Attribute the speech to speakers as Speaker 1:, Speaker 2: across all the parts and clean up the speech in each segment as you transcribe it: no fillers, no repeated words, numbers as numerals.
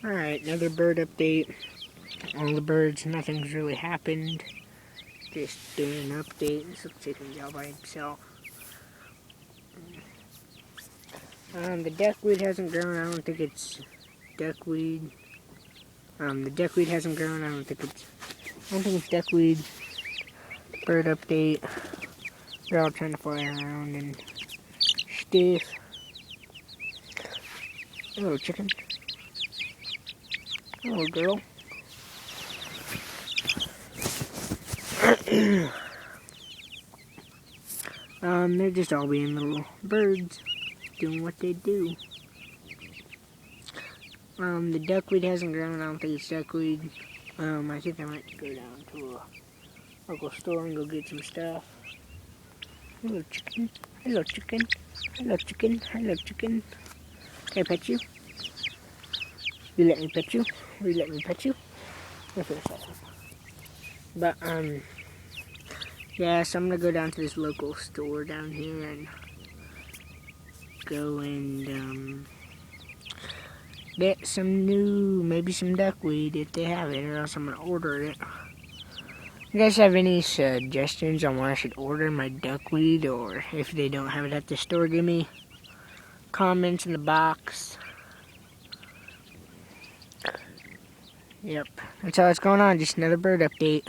Speaker 1: Alright, another bird update. All the birds, nothing's really happened. Just doing an update. This little chicken's out by himself. The duckweed hasn't grown. I don't think it's duckweed. The duckweed hasn't grown. I don't think it's duckweed. Bird update. They're all trying to fly around and stuff. Hello, chicken. Hello, girl. They're just all being little birds, doing what they do. The duckweed hasn't grown. I don't think it's duckweed. I think I might go down to a local store and go get some stuff. Hello, chicken. Hello, chicken. Hello, chicken. Hello, chicken. Can I pet you? You let me pet you? Will you let me pet you? Wait for a second. But, yeah, so I'm gonna go down to this local store down here and go and, get some maybe some duckweed if they have it, or else I'm gonna order it. You guys have any suggestions on where I should order my duckweed, or if they don't have it at the store, give me comments in the box. Yep, that's all that's going on, just another bird update.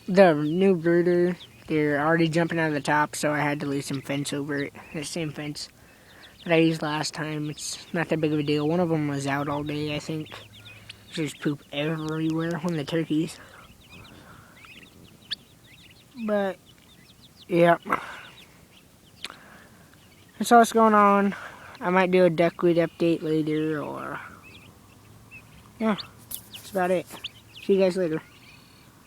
Speaker 1: The new brooder, they're already jumping out of the top, so I had to lay some fence over it. The same fence that I used last time. It's not that big of a deal. One of them was out all day, I think. There's poop everywhere, one of the turkeys. But, yeah. That's all that's going on. I might do a duckweed update later, or... yeah, that's about it. See you guys later.